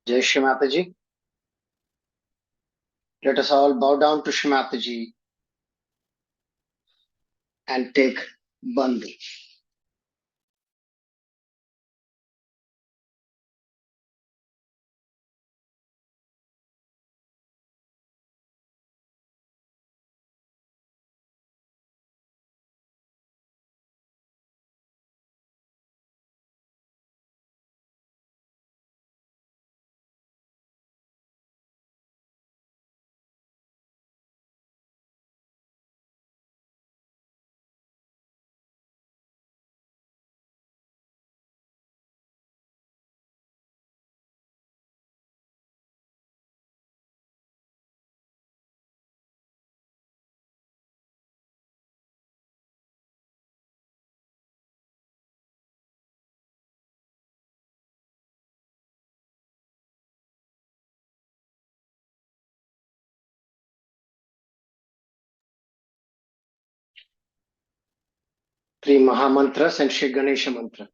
Jai Shri Mataji. Let us all bow down to Shri Mataji and take Bandhu. Three Mahamantras and Shri Ganesha Mantra.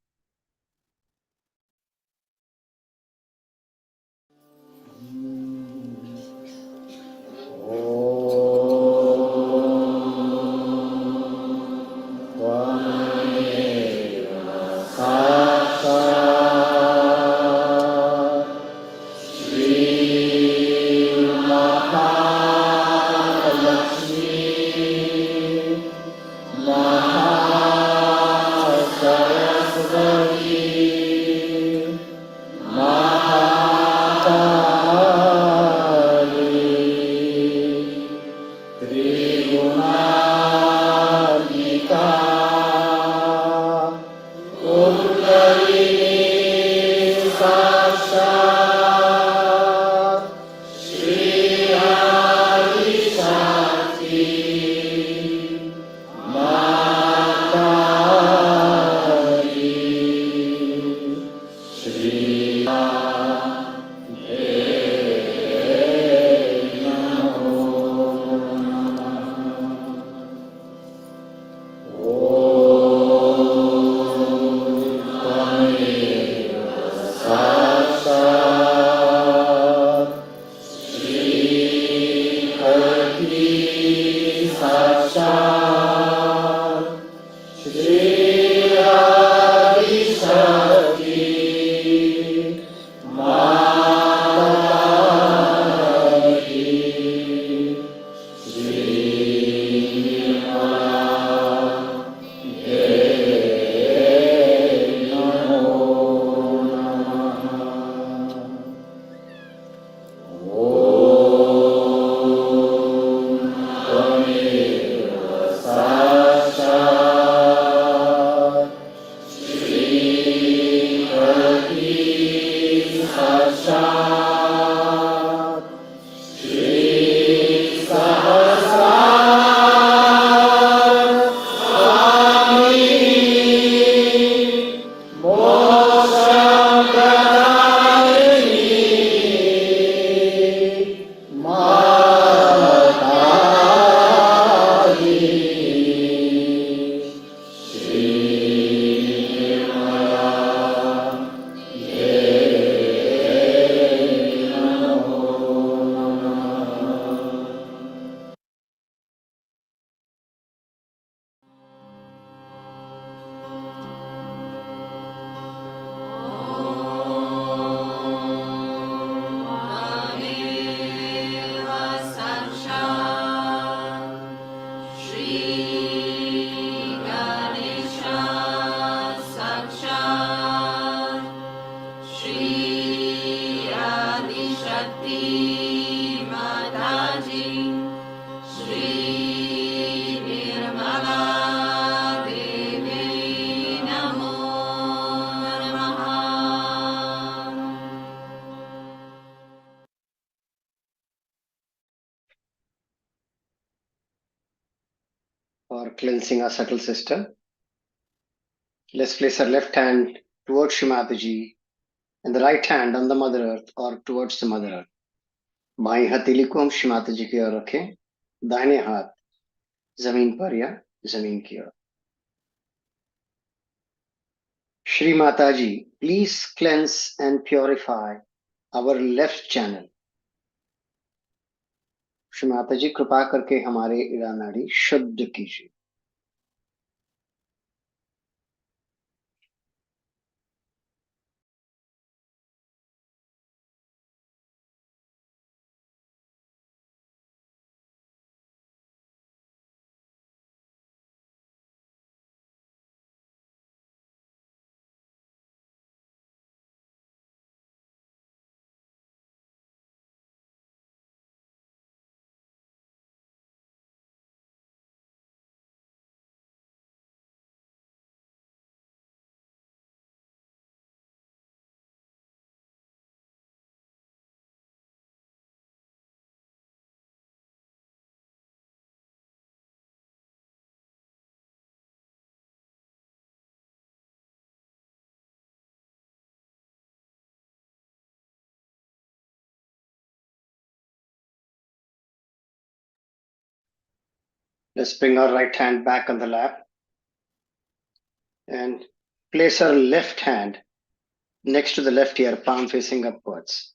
For cleansing our subtle system, let's place our left hand towards Shri Mataji and the right hand on the Mother Earth or towards the Mother Earth. By हथेली को हम श्री माता जी की ओर रखें, दाहिने हाथ जमीन पर या जमीन की ओर. Shri Mataji, please cleanse and purify our left channel. Shri Mata जी कृपा करके हमारे इड़ा नाड़ी शुद्ध कीजिए. Let's bring our right hand back on the lap and place our left hand next to the left ear, palm facing upwards.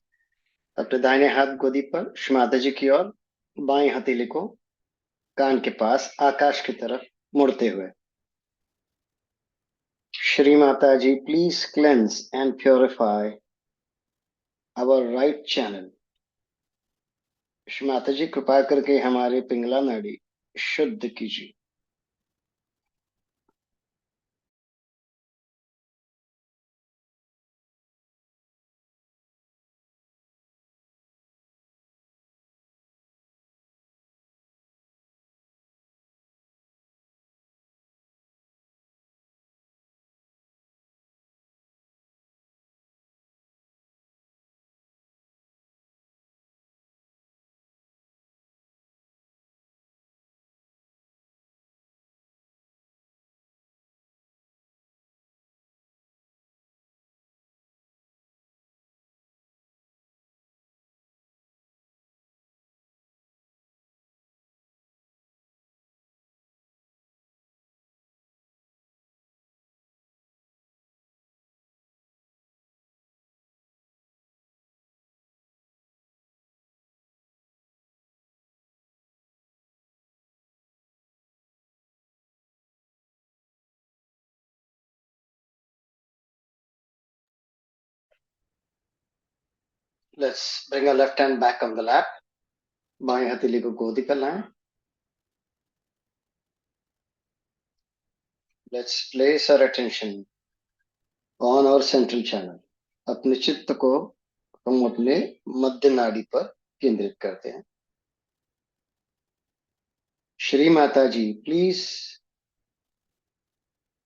अपने दाहिने हाथ गोदी पर श्री माता जी की ओर, बाएं हथेली को कान के पास आकाश की तरफ मुड़ते हुए. Shri Mataji, please cleanse and purify our right channel. Shri माताजी कृपा करके हमारे पिंगला नाड़ी शुद्ध कीजिए. Let's bring our left hand back on the lap. बाएं हथेली को गोदी पर लाएं. Let's place our attention on our central channel. अपने चित्त को हम अपने मध्य नाड़ी पर केंद्रित करते हैं. Shri Mataji, please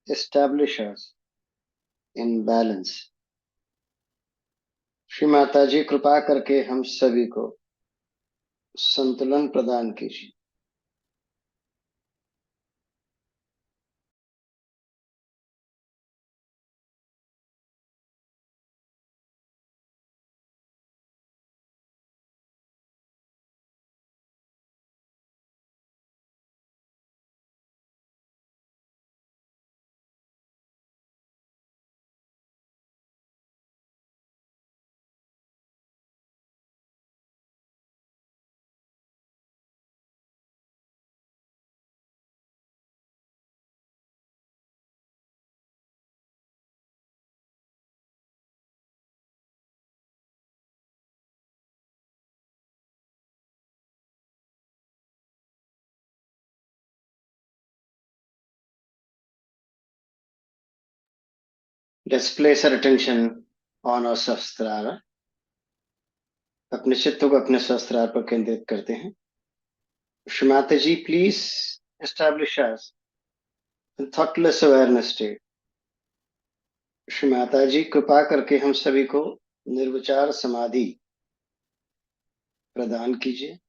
establish us in balance. Shri माताजी कृपा करके हम सभी को संतुलन प्रदान कीजिए. Let's place our attention on our सहस्त्रार. अपने चित्त को अपने सहस्त्रार पर केंद्रित करते हैं. श्री माताजी, please establish us in thoughtless awareness state. Shri माताजी कृपा करके हम सभी को निर्विचार समाधि प्रदान कीजिए.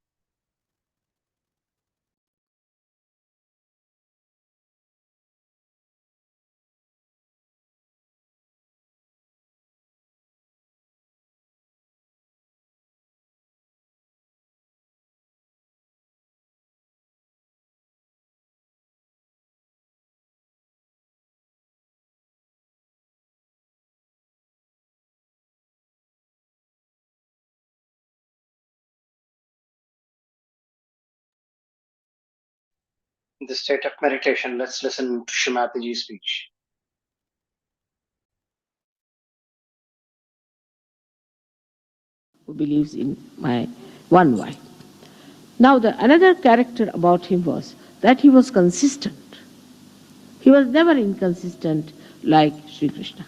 In the state of meditation, let's listen to Shrimatiji's speech. Who believes in my one wife. Now, another character about him was that he was consistent. He was never inconsistent like Sri Krishna.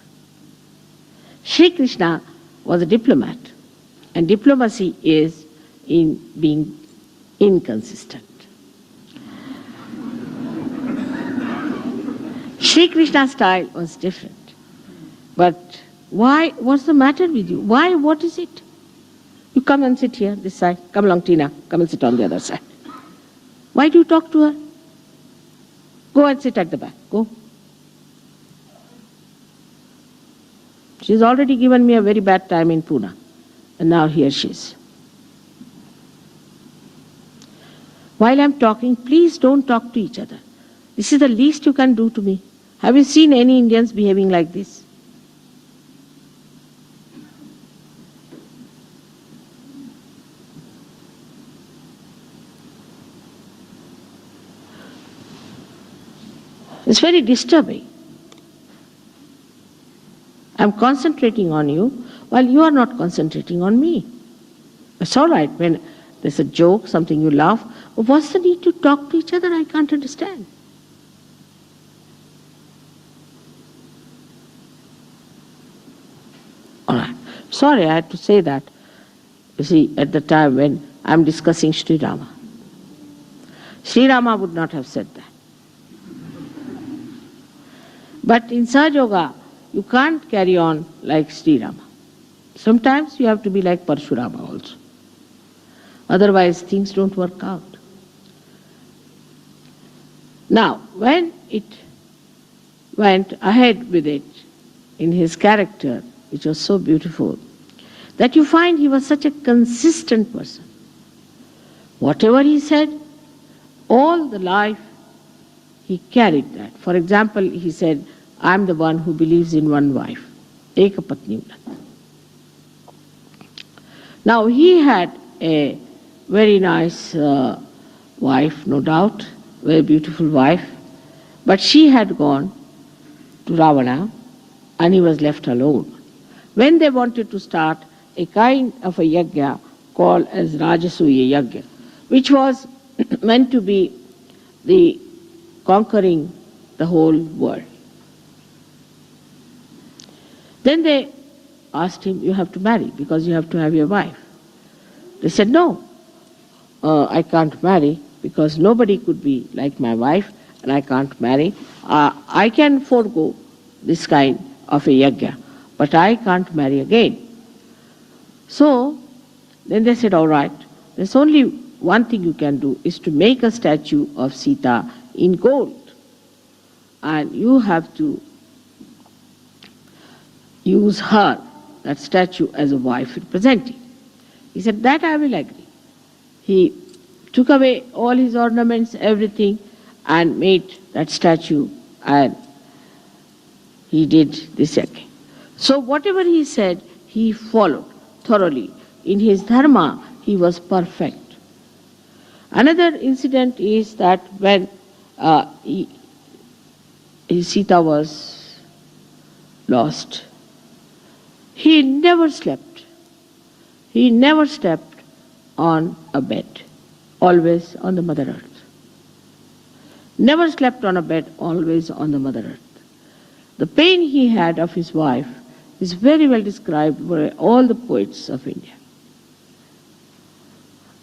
Sri Krishna was a diplomat, and diplomacy is in being inconsistent. Sri Krishna's style was different. But why? What's the matter with you? Why? What is it? You come and sit here, this side. Come along, Tina. Come and sit on the other side. Why do you talk to her? Go and sit at the back. Go. She's already given me a very bad time in Pune. And now here she is. While I'm talking, please don't talk to each other. This is the least you can do to me. Have you seen any Indians behaving like this? It's very disturbing. I'm concentrating on you while you are not concentrating on me. It's all right when there's a joke, something you laugh. But what's the need to talk to each other? I can't understand. All right. Sorry, I had to say that. You see, at the time when I'm discussing Shri Rama. Shri Rama would not have said that. But in Sahaja Yoga, you can't carry on like Sri Rama. Sometimes you have to be like Parshurama also. Otherwise, things don't work out. Now, when it went ahead with it in his character, which was so beautiful, that you find he was such a consistent person. Whatever he said, all the life he carried that. For example, he said, I'm the one who believes in one wife. Eka patni vrat. Now he had a very nice wife, no doubt, very beautiful wife, but she had gone to Ravana and he was left alone. When they wanted to start a kind of a yajna called as Rajasuya Yajna, which was meant to be the conquering the whole world. Then they asked him, you have to marry because you have to have your wife. They said, no, I can't marry because nobody could be like my wife and I can't marry. I can forego this kind of a yajna, but I can't marry again. So then they said, all right, there's only one thing you can do is to make a statue of Sita in gold. And you have to use her, that statue, as a wife representing. He said, that I will agree. He took away all his ornaments, everything, and made that statue, and he did this again. So whatever he said, he followed thoroughly. In his dharma, he was perfect. Another incident is that when Sita was lost, he never slept. He never slept on a bed, always on the Mother Earth. Never slept on a bed, always on the Mother Earth. The pain he had of his wife is very well described by all the poets of India.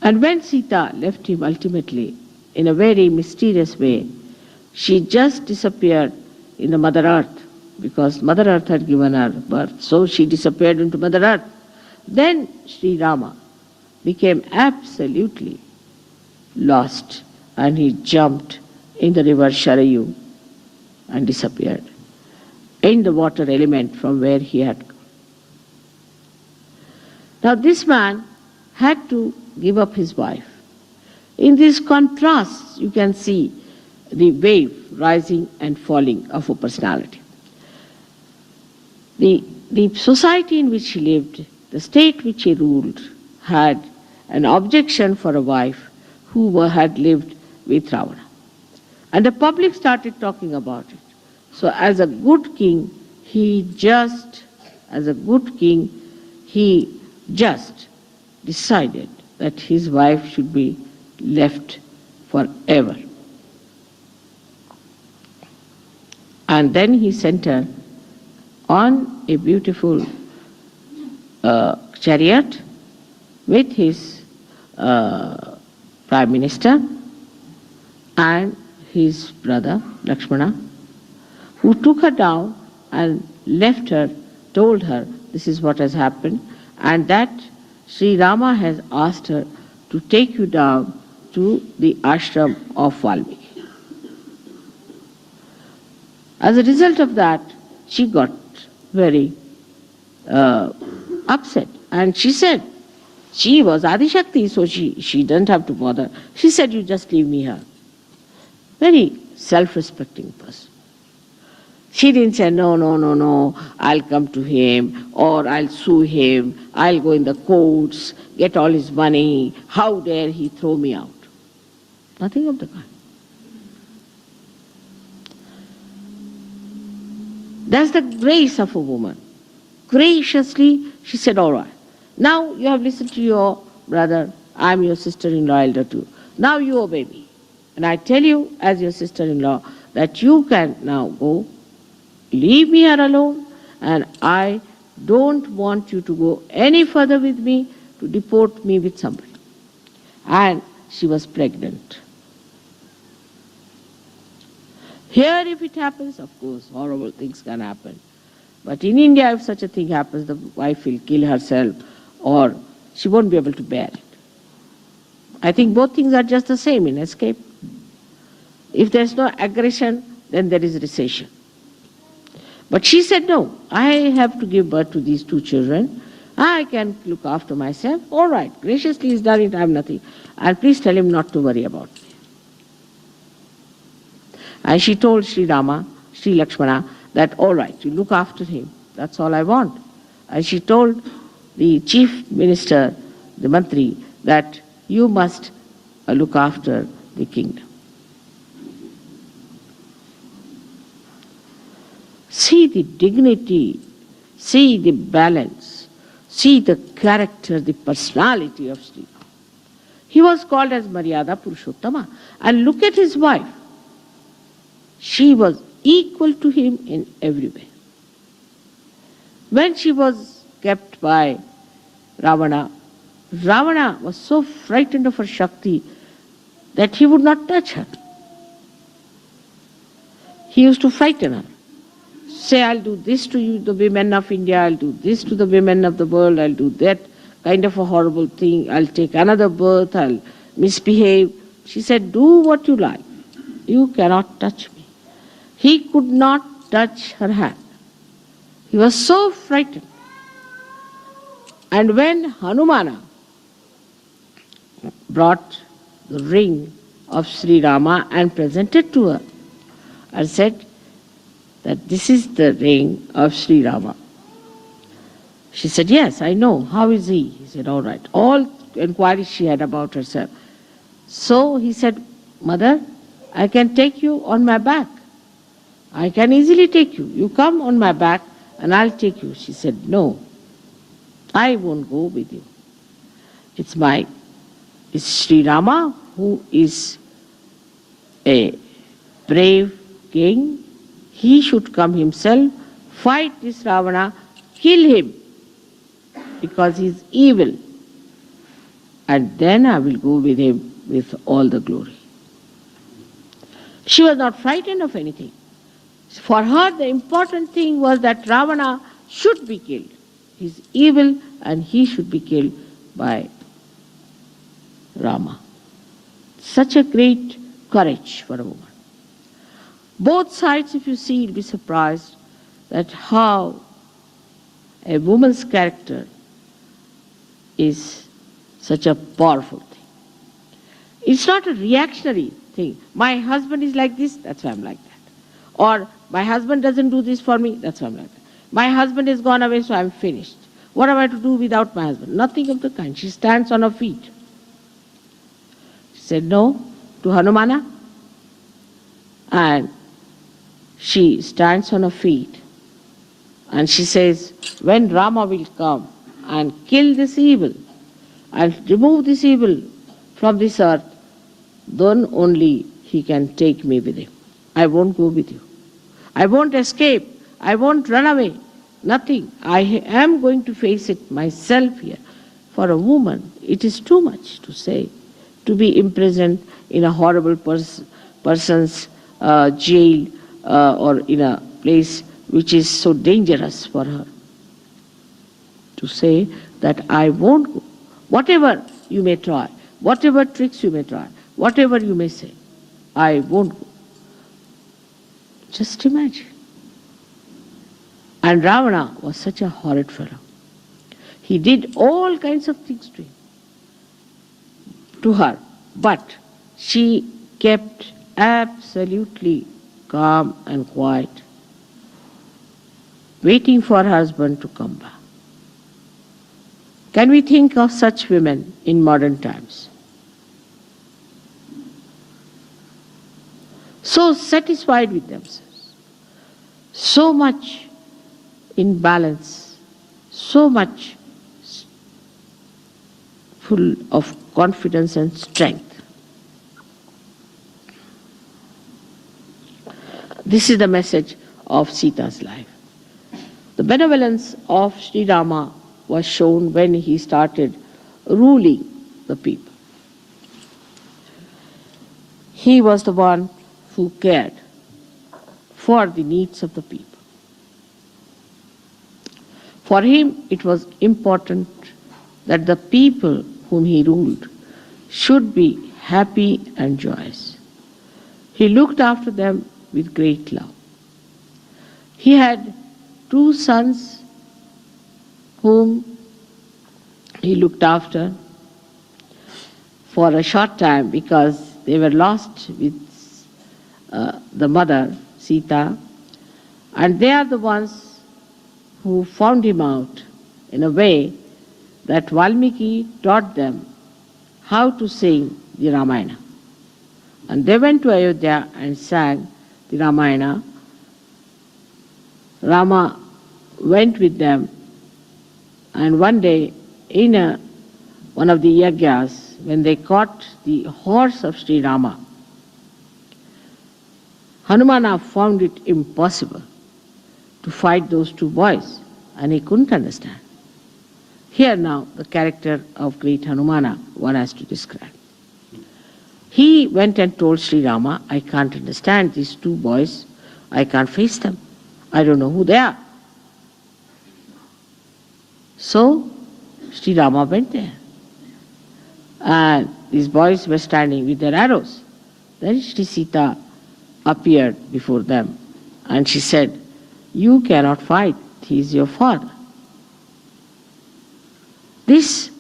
And when Sita left him ultimately, in a very mysterious way, she just disappeared in the Mother Earth, because Mother Earth had given her birth, so she disappeared into Mother Earth. Then Sri Rama became absolutely lost and he jumped in the river Sharayu and disappeared in the water element from where he had come. Now this man had to give up his wife. In these contrasts, you can see the wave rising and falling of a personality. The society in which he lived, the state which he ruled, had an objection for a wife who had lived with Ravana. And the public started talking about it. So as a good king, he just decided that his wife should be left forever. And then he sent her on a beautiful chariot with his prime minister and his brother Lakshmana, who took her down and left her, told her this is what has happened, and that Sri Rama has asked her to take you down to the ashram of Valmiki. As a result of that, she got very upset, and she said, she was Adi Shakti, so she didn't have to bother. She said, you just leave me here. Very self-respecting person. She didn't say, no, I'll come to him, or I'll sue him, I'll go in the courts, get all his money, how dare he throw me out. Nothing of the kind. That's the grace of a woman. Graciously, she said, all right, now you have listened to your brother, I'm your sister-in-law elder too. Now you obey me. And I tell you, as your sister-in-law, that you can now go, leave me here alone, and I don't want you to go any further with me to deport me with somebody. And she was pregnant. Here, if it happens, of course, horrible things can happen. But in India, if such a thing happens, the wife will kill herself, or she won't be able to bear it. I think both things are just the same in escape. If there's no aggression, then there is recession. But she said, no, I have to give birth to these two children. I can look after myself. All right, graciously he's done it, I have nothing. And please tell him not to worry about me. And she told Sri Rama, Sri Lakshmana, that all right, you look after him. That's all I want. And she told the chief minister, the mantri, that you must look after the kingdom. See the dignity, see the balance, see the character, the personality of Shri Rama. He was called as Maryada Purushottama. And look at his wife. She was equal to him in every way. When she was kept by Ravana, Ravana was so frightened of her Shakti that he would not touch her. He used to frighten her. Say, I'll do this to you, the women of India, I'll do this to the women of the world, I'll do that kind of a horrible thing, I'll take another birth, I'll misbehave. She said, do what you like. You cannot touch me. He could not touch her hand. He was so frightened. And when Hanumana brought the ring of Sri Rama and presented to her and said that this is the ring of Sri Rama. She said, yes, I know. How is he? He said, all right. All inquiries she had about herself. So he said, Mother, I can take you on my back. I can easily take you. You come on my back and I'll take you. She said, no, I won't go with you. It's Sri Rama who is a brave king. He should come himself, fight this Ravana, kill him because he is evil. And then I will go with him with all the glory. She was not frightened of anything. For her, the important thing was that Ravana should be killed. He is evil and he should be killed by Rama. Such a great courage for a woman. Both sides, if you see, you'll be surprised that how a woman's character is such a powerful thing. It's not a reactionary thing. My husband is like this, that's why I'm like that. Or my husband doesn't do this for me, that's why I'm like that. My husband has gone away, so I'm finished. What am I to do without my husband? Nothing of the kind. She stands on her feet. She said no to Hanumana. And she stands on her feet and she says, when Rama will come and kill this evil and remove this evil from this earth, then only he can take me with him. I won't go with you. I won't escape. I won't run away. Nothing. I am going to face it myself here. For a woman, it is too much to say, to be imprisoned in a horrible person's jail or in a place which is so dangerous for her. To say that I won't go. Whatever you may try, whatever tricks you may try, whatever you may say, I won't go. Just imagine. And Ravana was such a horrid fellow. He did all kinds of things to her, but she kept absolutely calm and quiet, waiting for her husband to come back. Can we think of such women in modern times? So satisfied with themselves, so much in balance, so much full of confidence and strength. This is the message of Sita's life. The benevolence of Sri Rama was shown when he started ruling the people. He was the one who cared for the needs of the people. For him, it was important that the people whom he ruled should be happy and joyous. He looked after them with great love. He had 2 sons whom he looked after for a short time because they were lost with the mother, Sita, and they are the ones who found him out in a way that Valmiki taught them how to sing the Ramayana. And they went to Ayodhya and sang the Ramayana. Rama went with them, and one day in one of the yagyas, when they caught the horse of Sri Rama, Hanumana found it impossible to fight those 2 boys, and he couldn't understand. Here now the character of great Hanumana one has to describe. He went and told Sri Rama, I can't understand these 2 boys, I can't face them, I don't know who they are. So Sri Rama went there, and these boys were standing with their arrows. Then Sri Sita appeared before them, and she said, you cannot fight, he is your father. This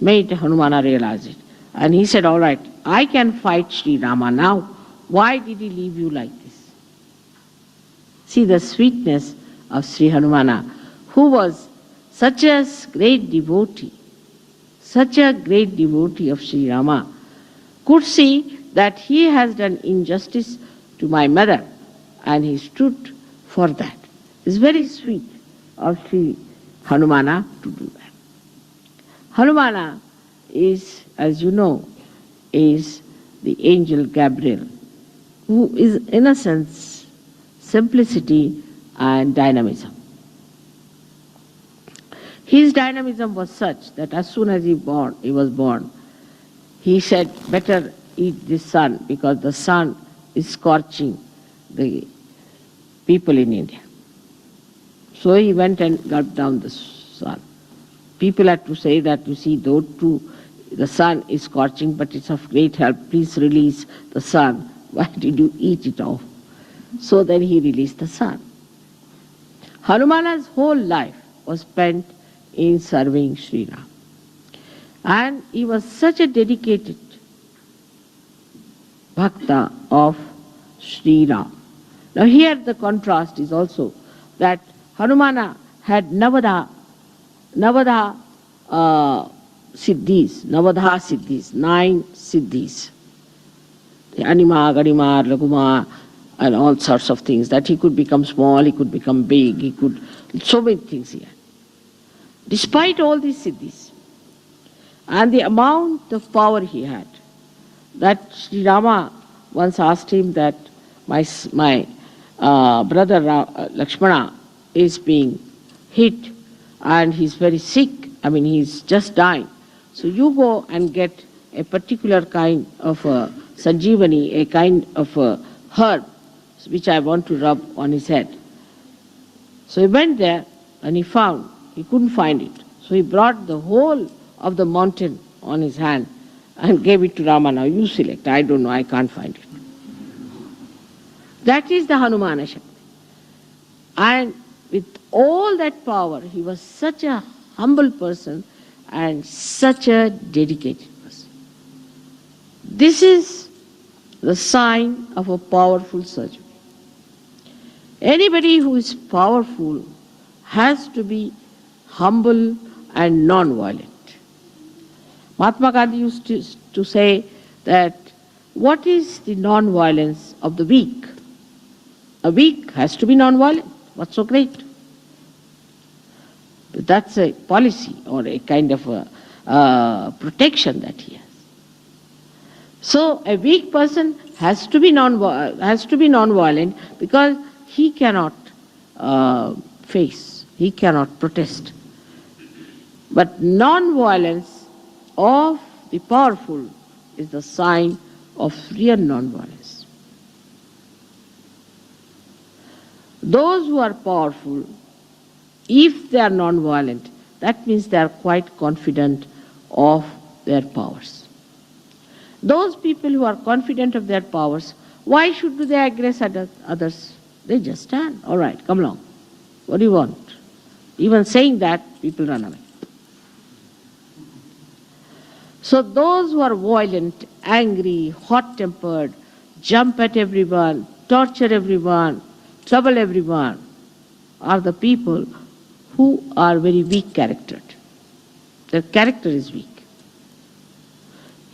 made Hanumana realize it, and he said, all right, I can fight Sri Rama now. Why did he leave you like this? See the sweetness of Sri Hanumana, who was such a great devotee of Sri Rama, could see that he has done injustice to my mother, and he stood for that. It's very sweet of Sri Hanumana to do that. Hanumana is, as you know, is the angel Gabriel, who is innocence, simplicity, and dynamism. His dynamism was such that as soon as he was born, he said, better eat this sun because the sun is scorching the people in India. So he went and gulped down the sun. People had to say that, you see, though the sun is scorching, but it's of great help, please release the sun. Why did you eat it off? So then he released the sun. Hanumana's whole life was spent in serving Shri Ram. And he was such a dedicated bhakta of Shri Ram. Now here the contrast is also that Hanumana had Navadha siddhis, 9 siddhis. The Anima, Ganima, Laguma, and all sorts of things, that he could become small, he could become big, he could, so many things he had. Despite all these siddhis and the amount of power he had, that Sri Rama once asked him that my brother Lakshmana is being hit and he's very sick, he's just dying. So you go and get a particular kind of a sanjeevani, a kind of a herb, which I want to rub on his head. So he went there and he couldn't find it. So he brought the whole of the mountain on his hand and gave it to Rama. Now you select. I don't know, I can't find it. That is the Hanumana Shakti. And with all that power, he was such a humble person and such a dedicated person. This is the sign of a powerful surgeon. Anybody who is powerful has to be humble and non-violent. Mahatma Gandhi used to say that what is the non-violence of the weak? A weak has to be non-violent. What's so great? But that's a policy or a kind of a protection that he has. So a weak person has to be non-violent because he cannot face, he cannot protest. But non-violence of the powerful is the sign of real non-violence. Those who are powerful, if they are non-violent, that means they are quite confident of their powers. Those people who are confident of their powers, why should they aggress others? They just stand. All right, come along. What do you want? Even saying that, people run away. So those who are violent, angry, hot-tempered, jump at everyone, torture everyone, trouble everyone, are the people who are very weak-charactered. Their character is weak.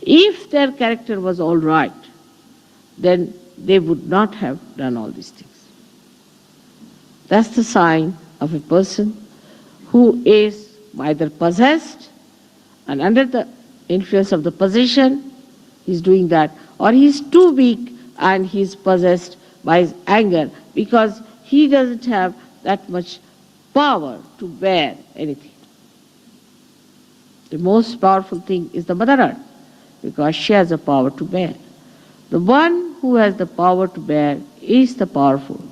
If their character was all right, then they would not have done all these things. That's the sign of a person who is either possessed and under the influence of the possession, he's doing that, or he's too weak and he's possessed by his anger because he doesn't have that much power to bear anything. The most powerful thing is the Mother Earth because she has the power to bear. The one who has the power to bear is the powerful.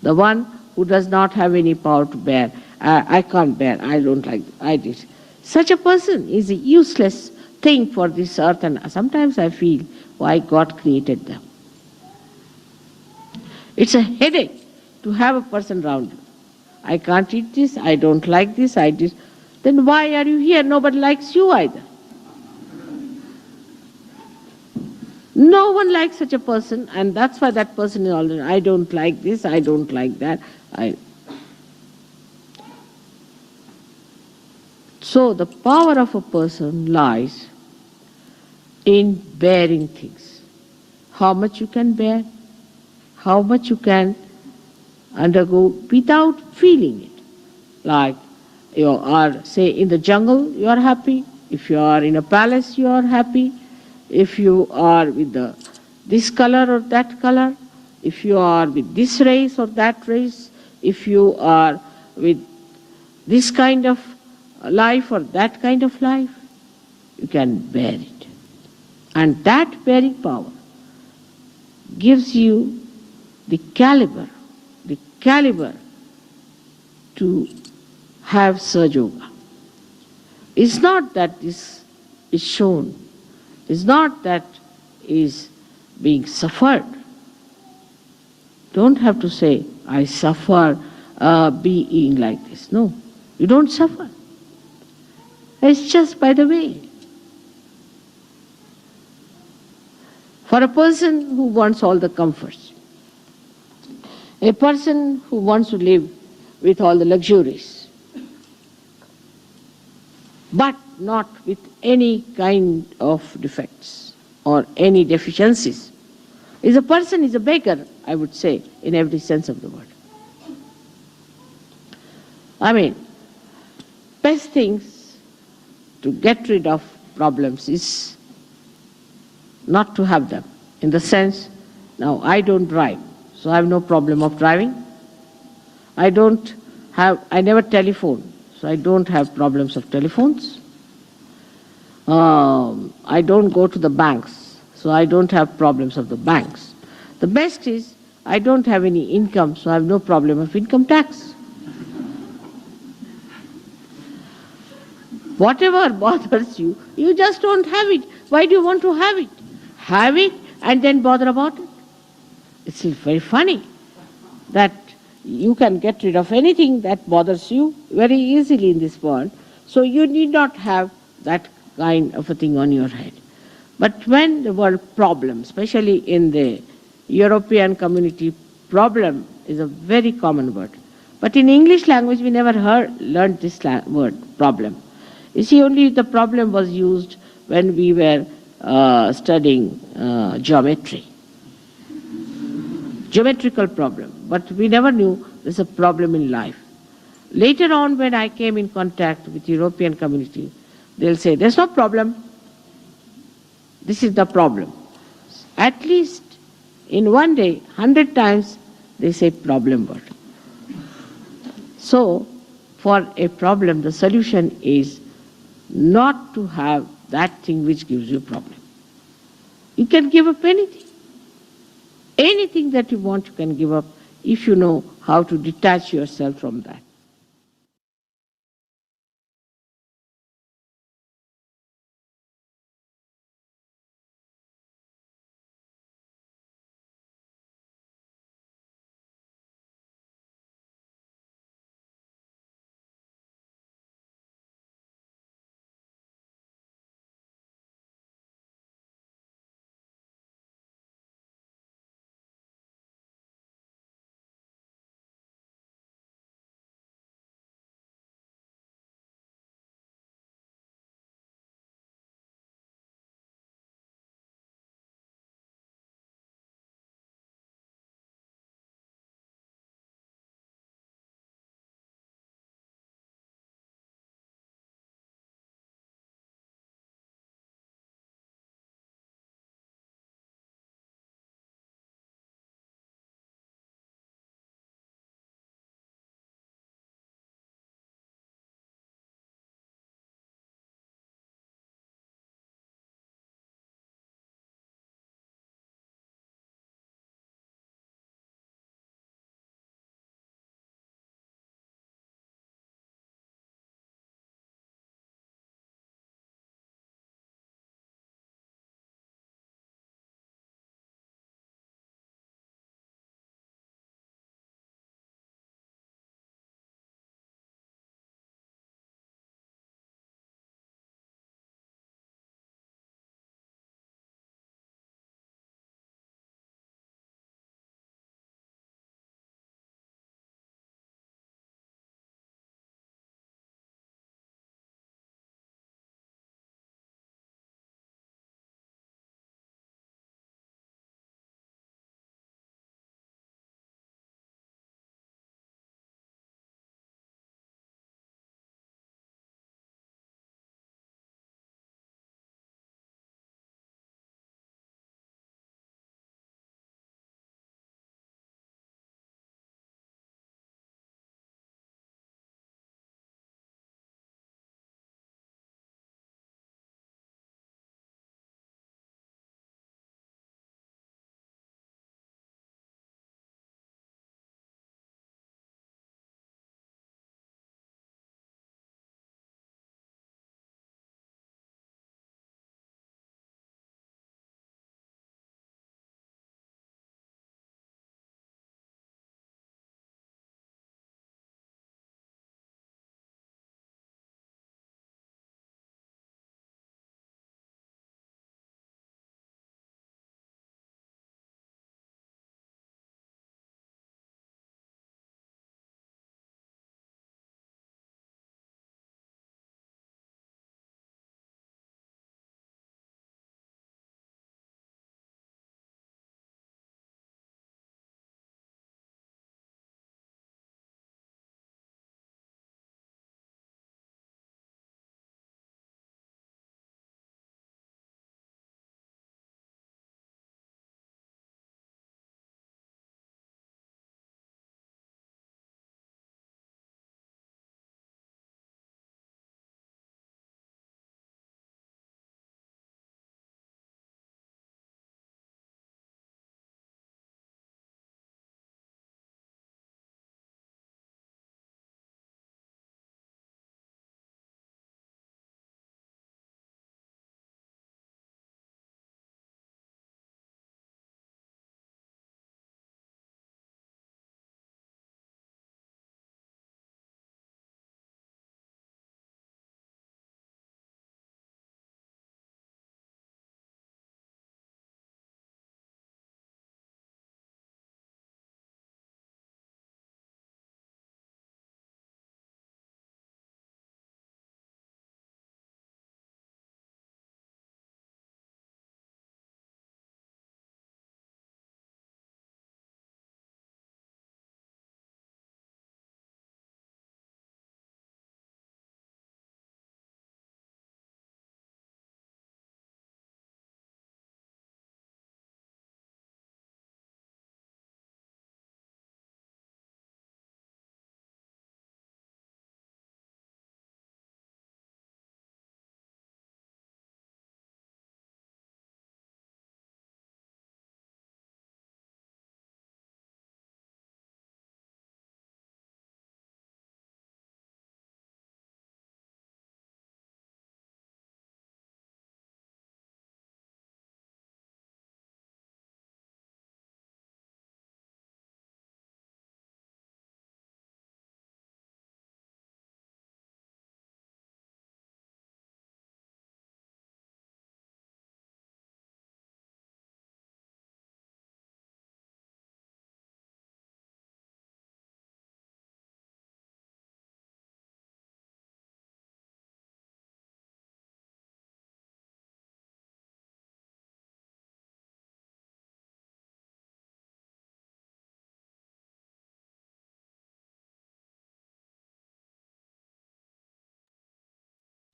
The one who does not have any power to bear, I can't bear, I don't like, I did. Such a person is a useless thing for this earth, and sometimes I feel why God created them. It's a headache to have a person around you. I can't eat this, I don't like this, I did. Then why are you here? Nobody likes you either. No one likes such a person, and that's why that person is always, I don't like this, I don't like that. So the power of a person lies in bearing things. How much you can bear, how much you can undergo without feeling it. Like you are, say, in the jungle, you are happy. If you are in a palace, you are happy. If you are with this color or that color, if you are with this race or that race, if you are with this kind of life or that kind of life, you can bear it. And that bearing power gives you the caliber to have Sahaja. It's not that this is shown, it's not that is being suffered. Don't have to say, I suffer being like this. No, you don't suffer. It's just by the way. For a person who wants all the comforts, a person who wants to live with all the luxuries, but not with any kind of defects or any deficiencies, Is a person is a beggar, I would say, in every sense of the word. I mean, best things to get rid of problems is not to have them. In the sense, now I don't drive, so I have no problem of driving. I never telephone, so I don't have problems of telephones. I don't go to the banks, so I don't have problems of the banks. The best is I don't have any income, so I have no problem of income tax. Whatever bothers you, you just don't have it. Why do you want to have it? Have it and then bother about it. It's very funny that you can get rid of anything that bothers you very easily in this world, so you need not have that kind of a thing on your head. But when the word problem, especially in the European community, problem is a very common word. But in English language, we never learned this word, problem. You see, only the problem was used when we were studying geometry, geometrical problem. But we never knew there's a problem in life. Later on, when I came in contact with European community, they'll say, there's no problem. This is the problem. At least in one day, 100 times, they say problem word. So, for a problem, the solution is not to have that thing which gives you problem. You can give up anything. Anything that you want, you can give up if you know how to detach yourself from that.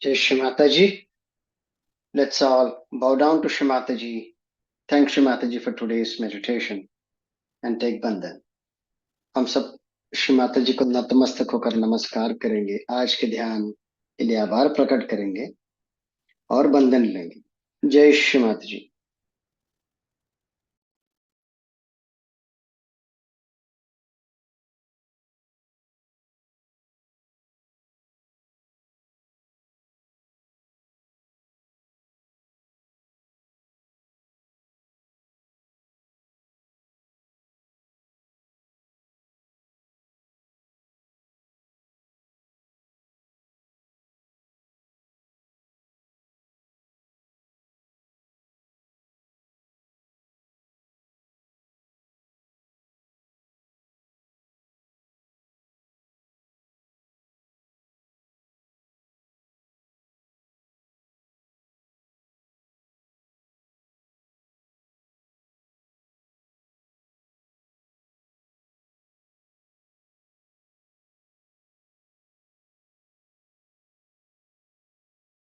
Jai Shri Mataji. Let's all bow down to Shri Mataji. Thank Shri Mataji for today's meditation and take Bandhan. हम सब श्री माता जी को नतमस्तक होकर नमस्कार करेंगे, आज के ध्यान के लिए आभार प्रकट करेंगे और बंधन लेंगे. जय श्री माता जी.